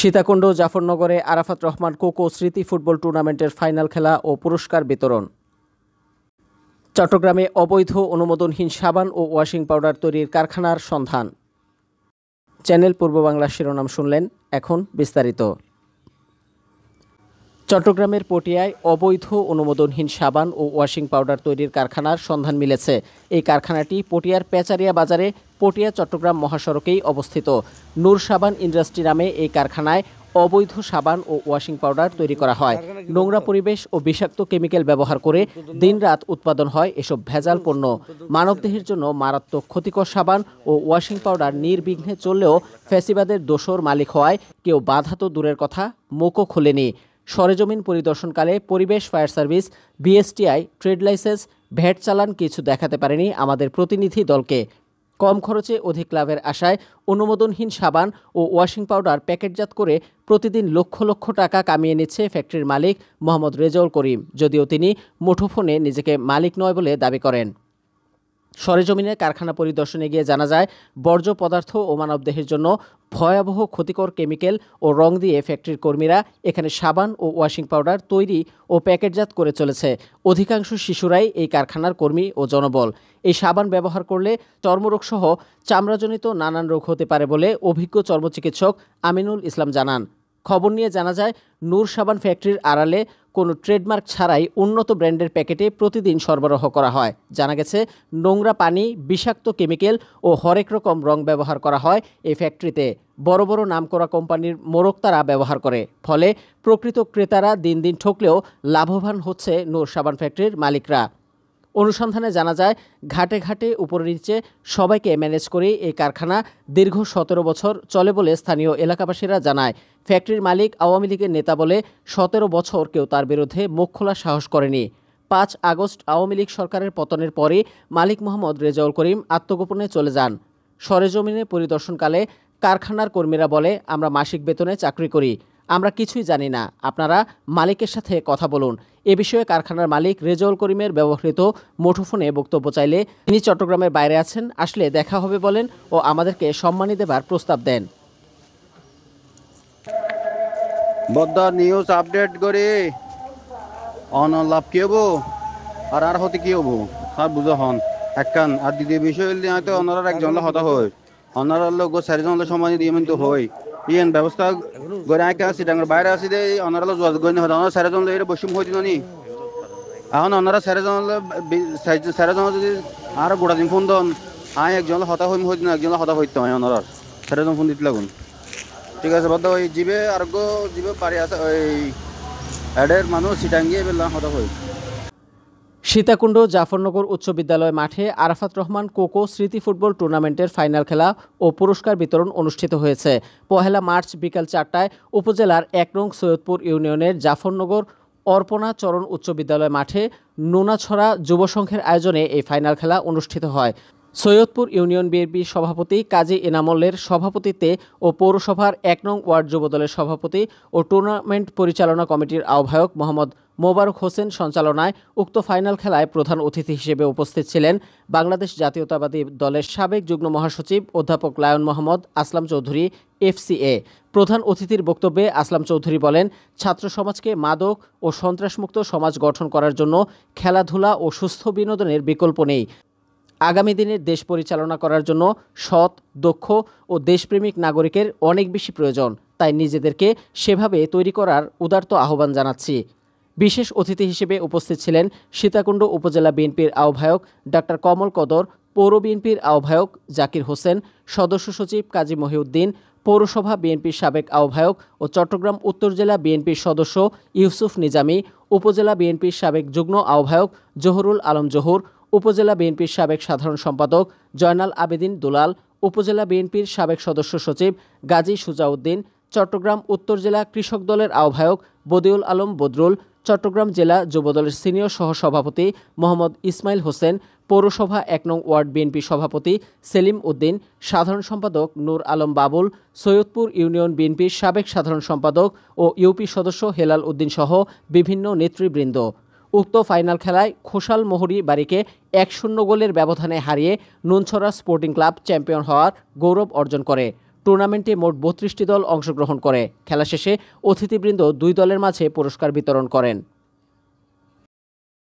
Sitakunda জাফরনগরে Arafat Rahman cocoa স্মৃতি football টুর্নামেন্টের final খেলা ও পুরস্কার বিতরণ। চট্টগ্রামে অবৈধ অনুমোদনহীন সাবান ও ওয়াশিং পাউডার তৈরির কারখানার সন্ধান। চ্যানেল পূর্ব বাংলা শিরোনাম শুনলেন, এখন বিস্তারিত। চট্টগ্রামের পটিয়ায় অবৈধ অনুমোদনহীন সাবান ও ওয়াশিং পাউডার তৈরির কারখানার সন্ধান মিলেছে। এই কারখানাটি পটিয়ার পেচারিয়া বাজারে পটিয়া চট্টগ্রাম মহাসড়কেই অবস্থিত। নূর সাবান ইন্ডাস্ট্রি নামে এই কারখানায় অবৈধ সাবান ও ওয়াশিং পাউডার তৈরি করা হয়। নোংরা পরিবেশ ও বিষাক্ত কেমিক্যাল ব্যবহার করে দিনরাত উৎপাদন হয় এসব ভেজাল পণ্য। মানবদেহের জন্য মারাত্মক ক্ষতিকর সাবান ও ওয়াশিং পাউডার নির্বিঘ্নে চললেও ফ্যাসিবাদের দোসর মালিক হওয়ায় কেউ বাধা তো দূরের কথা, মুখও খোলেনি। সরেজমিন পরিদর্শনকালে পরিবেশ, fire service, BSTI, trade licence, VAT চালান কিছু দেখাতে পারেনি আমাদের প্রতিনিধি দলকে। কম খরচে অধিক লাভের আশায় অনুমোদনহীন সাবান ও ওয়াশিং পাউডার প্যাকেটজাত করে প্রতিদিন লক্ষ লক্ষ টাকা কামিয়ে নিচ্ছে ফ্যাক্টরির মালিক মোহাম্মদ রেজাউল করিম, যদিও তিনি মুঠোফোনে নিজেকে মালিক নয় বলে দাবি করেন। সরেজমিনে কারখানা পরিদর্শনে গিয়ে জানা যায়, বর্জ্য পদার্থ ও মানবদেহের জন্য ভয়াবহ ক্ষতিকর কেমিক্যাল ও রং দিয়ে ফ্যাক্টরির কর্মীরা এখানে সাবান ও ওয়াশিং পাউডার তৈরি ও প্যাকেটজাত করে চলেছে। অধিকাংশ শিশুরাই এই কারখানার কর্মী ও জনবল। এই সাবান ব্যবহার করলে চর্মরোগসহ চামড়াজনিত নানান রোগ হতে পারে বলে অভিজ্ঞ চর্মচিকিৎসক আমিনুল ইসলাম জানান। খবর নিয়ে জানা যায়, নূর সাবান ফ্যাক্টরির আড়ালে কোনো ট্রেডমার্ক ছাড়াই উন্নত ব্র্যান্ডের প্যাকেটে প্রতিদিন সরবরাহ করা হয়। জানা গেছে, নোংরা পানি, বিষাক্ত কেমিক্যাল ও হরেক রকম রং ব্যবহার করা হয় এই ফ্যাক্টরিতে। বড় বড় নামকরা কোম্পানির মোড়ক তারা ব্যবহার করে। ফলে প্রকৃত ক্রেতারা দিন দিন ঠকলেও লাভবান হচ্ছে নূর সাবান ফ্যাক্টরির মালিকরা। অনুসন্ধানে জানা যায়, ঘাটে ঘাটে উপরে নিচে সবাইকে ম্যানেজ করে এই কারখানা দীর্ঘ 17 বছর চলে বলে স্থানীয় এলাকাবাসীরা জানায়। ফ্যাক্টরির মালিক আওয়ামী লীগের নেতা বলে 17 বছর কেউ তার বিরুদ্ধে মুখ খোলার সাহস করেনি। 5 আগস্ট আওয়ামী লীগ সরকারের পতনের পরে মালিক মোহাম্মদ রেজাউল করিম আত্মগোপনে চলে যান। সরেজমিনে পরিদর্শনকালে কারখানার কর্মীরা বলে, আমরা মাসিক বেতনে চাকরি করি, আমরা কিছুই জানি না, আপনারা মালিকের সাথে কথা বলুন। এ বিষয়ে কারখানার মালিক রেজাউল করিমের ব্যবহৃত মুঠোফোনে বক্তব্য চাইলে তিনি চট্টগ্রামের বাইরে আছেন, আসলে দেখা হবে বলেন ও আমাদেরকে সম্মানী দেবার প্রস্তাব দেন। বদ্দা নিউজ আপডেট করে অনলাভ কি হবো আর হতে কি হবো আর বুঝা হন একখান। আর দ্বিতীয় বিষয় হয়তো অনারার একজন হতা হয়, অনারার লোক 4জন সম্মানী দিয়ে তো হয় ইয়েন ব্যবস্থা করে আঁকা সিটাঙ্গের বাইরে আসি দে অনারা যোগাযোগ করে হতো। অনারা 4জন এর বসুম হইত নি, এখন অনারা 4জন যদি আর গোটা দিন ফোন দন আয় একজন হতা হইম হইত না, একজন হতা হইতো অনারার 4জন ফোন দিতে লাগুন। ঠিক আছে বদ্দা ওই জীবে আরোগ্য জীবে পারি আছে ওই এডের মানুষ সিটাঙ্গিয়ে বেলা হতা হই। সীতাকুণ্ড জাফরনগর উচ্চ বিদ্যালয় মাঠে আরাফাত রহমান কোকো স্মৃতি ফুটবল টুর্নামেন্টের ফাইনাল খেলা ও পুরস্কার বিতরণ অনুষ্ঠিত হয়েছে। 1 মার্চ বিকাল 4টায় উপজেলার 1 নং সৈয়দপুর ইউনিয়নের জাফরনগর অর্পণা চরণ উচ্চ বিদ্যালয় মাঠে নোনাছড়া যুব সংঘের আয়োজনে এই ফাইনাল খেলা অনুষ্ঠিত হয়। সৈয়দপুর ইউনিয়ন বিএনপি সভাপতি কাজী এনামুলের সভাপতিত্বে ও পৌরসভার 1 নং ওয়ার্ড যুবদলের সভাপতি ও টুর্নামেন্ট পরিচালনা কমিটির আহ্বায়ক মোহাম্মদ মোবারক হোসেন সঞ্চালনায় উক্ত ফাইনাল খেলায় প্রধান অতিথি হিসেবে উপস্থিত ছিলেন বাংলাদেশ জাতীয়তাবাদী দলের সাবেক যুগ্ম মহাসচিব অধ্যাপক লায়ন মোহাম্মদ আসলাম চৌধুরী FCA। প্রধান অতিথির বক্তব্যে আসলাম চৌধুরী বলেন, ছাত্র সমাজকে মাদক ও সন্ত্রাসমুক্ত সমাজ গঠন করার জন্য খেলাধুলা ও সুস্থ বিনোদনের বিকল্প নেই। আগামী দিনের দেশ পরিচালনা করার জন্য সৎ, দক্ষ ও দেশপ্রেমিক নাগরিকের অনেক বেশি প্রয়োজন। তাই নিজেদেরকে সেভাবে তৈরি করার উদারত আহ্বান জানাচ্ছি। বিশেষ অতিথি হিসেবে উপস্থিত ছিলেন সীতাকুণ্ড উপজেলা বিএনপির আহ্বায়ক ডাক্তার কমল কদর, পৌর বিএনপির আহ্বায়ক জাকির হোসেন, সদস্য সচিব কাজী মহিউদ্দিন, পৌরসভা বিএনপির সাবেক আহ্বায়ক ও চট্টগ্রাম উত্তর জেলা বিএনপির সদস্য ইউসুফ নিজামী, উপজেলা বিএনপির সাবেক যুগ্ম আহ্বায়ক জহুরুল আলম জহুর, উপজেলা বিএনপির সাবেক সাধারণ সম্পাদক জয়নাল আবেদিন দুলাল, উপজেলা বিএনপির সাবেক সদস্য সচিব গাজী সুজাউদ্দিন, চট্টগ্রাম উত্তর জেলা কৃষক দলের আহ্বায়ক বদিউল আলম বদরুল, চট্টগ্রাম জেলা যুবদলের সিনিয়র সহসভাপতি মোহাম্মদ ইসমাইল হোসেন, পৌরসভা 1 নং ওয়ার্ড বিএনপি সভাপতি সেলিম উদ্দিন, সাধারণ সম্পাদক নূর আলম বাবুল, সৈয়দপুর ইউনিয়ন বিএনপির সাবেক সাধারণ সম্পাদক ও ইউপি সদস্য হেলাল উদ্দিন সহ বিভিন্ন নেতৃবৃন্দ। উক্ত ফাইনাল খেলায় খোসাল মোহরি বাড়িকে 1-0 গোলের ব্যবধানে হারিয়ে নুনছড়া স্পোর্টিং ক্লাব চ্যাম্পিয়ন হওয়ার গৌরব অর্জন করে। টুর্নামেন্টে মোট 32টি দল অংশগ্রহণ করে। খেলা শেষে অতিথিবৃন্দ 2 দলের মাঝে পুরস্কার বিতরণ করেন।